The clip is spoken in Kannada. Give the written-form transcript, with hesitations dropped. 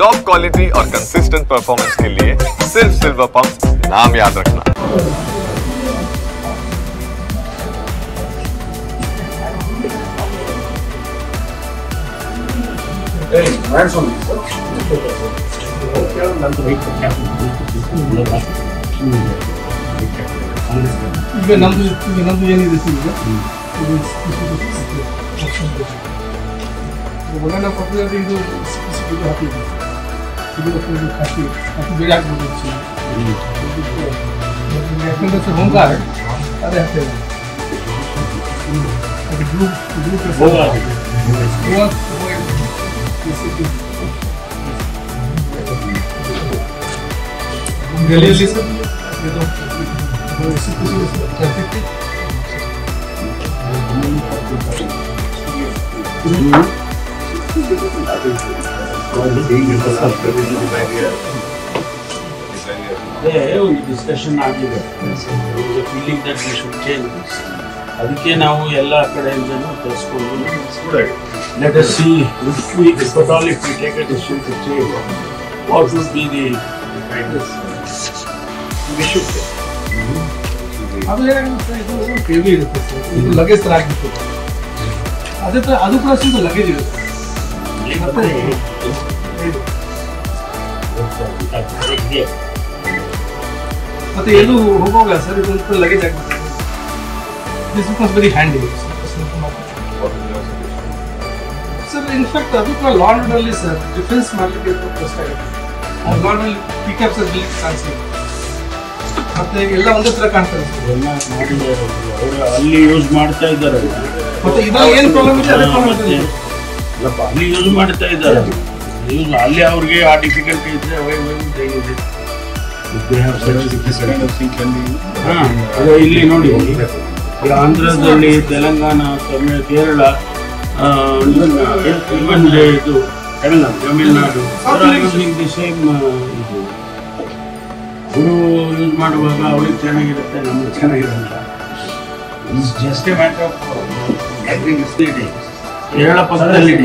टॉप क्वालिटी और कंसिस्टेंट परफॉर्मेंस के लिए सिर्फ सिल्वर पंप नाम याद रखना। ಈಗ ನಮ್ದು ಏನಿದೆ ಒಳ್ಳೆ ಪಕ್ಕದಲ್ಲಿ ಇದು ಹಾಕಿದ್ವಿ ಇದು ಹಾಕಿ ಬೇರೆ ಹಾಕ್ಬೋದು ಯಾಕಂದ್ರೆ ಸರ್ ಹೋಮ್ ಗಾರ್ಡ್ ಅದೇ ಹಾಕ್ತೇವೆ ಅದು ಗಲಿಯಲ್ಲಿ ಸರ್ ಡಿಸ್ಕಷನ್ ಆಗಿದೆ feeling that we should change this ಅದಕ್ಕೆ ನಾವು ಎಲ್ಲ ಕಡೆಯಿಂದನೂ ತರಿಸ್ಕೊಂಡು let us see if at all if we take a decision to change what would be the ಅದು ಏನಾಗುತ್ತೆ ಇದು ಹೆವಿ ಇರುತ್ತೆ ಸರ್ ಇದು ಲಗೇಜ್ ಥರ ಆಗಿತ್ತು ಅದೇ ಥರ ಅದು ಕೂಡ ಸ್ವಲ್ಪ ಲಗೇಜ್ ಇರುತ್ತೆ ಮತ್ತೆ ಎಲ್ಲೂ ಹೋಗೋಲ್ಲ ಸರ್ ಇದು ಲಗೇಜ್ ಆಗ್ಬಿಟ್ಟು this becomes very handy sir in fact ಅದು ಕೂಡ ಲಾಂಡ್ರಲ್ಲಿ ಸರ್ ಡಿಫೆನ್ಸ್ ಮಾಡಲಿಕ್ಕೆ ಕಷ್ಟ ಆಗುತ್ತೆ ಆ ಲಾಂಡ್ರಲ್ಲಿ ಪಿಕಪ್ಸ್ ಕಾಣಿಸ್ತೀವಿ ಮತ್ತೆ ಎಲ್ಲ ಒಂದೇ ಥರ ಕಾಣ್ತಾರೆ ಎಲ್ಲ ಮಾಡಿದ್ದಾರೆ ಅವರು ಅಲ್ಲಿ ಯೂಸ್ ಮಾಡ್ತಾ ಇದ್ದಾರೆ ಮತ್ತೆ ಇದ್ರಲ್ಲಿ ಏನು ಪ್ರಾಬ್ಲಮ್ ಇದೆ ಅದೇ ಪ್ರಾಬ್ಲಮ್ ಇದೆ ಅಲ್ಲಪ್ಪ ಅಲ್ಲಿ ಯೂಸ್ ಮಾಡ್ತಾ ಇದ್ದಾರೆ ಯೂಸ್ ಅಲ್ಲಿ ಅವ್ರಿಗೆ ಆ ಡಿಫಿಕಲ್ಟಿ ಇದ್ರೆ ಅದೇ ಇಲ್ಲಿ ನೋಡಿ ಆಂಧ್ರದಲ್ಲಿ ತೆಲಂಗಾಣ ಕೇರಳ ಇವನ್ ಇದು ತಮಿಳ್ನಾಡು ದಿ ಸೇಮ್ ಇದು ಅವರು ಯೂಸ್ ಮಾಡುವಾಗ ಅವ್ರಿಗೆ ಚೆನ್ನಾಗಿರುತ್ತೆ ನಮ್ಗೆ ಚೆನ್ನಾಗಿರಲ್ಲ it's just A matter of Kerala ಪಕ್ಕದಲ್ಲಿ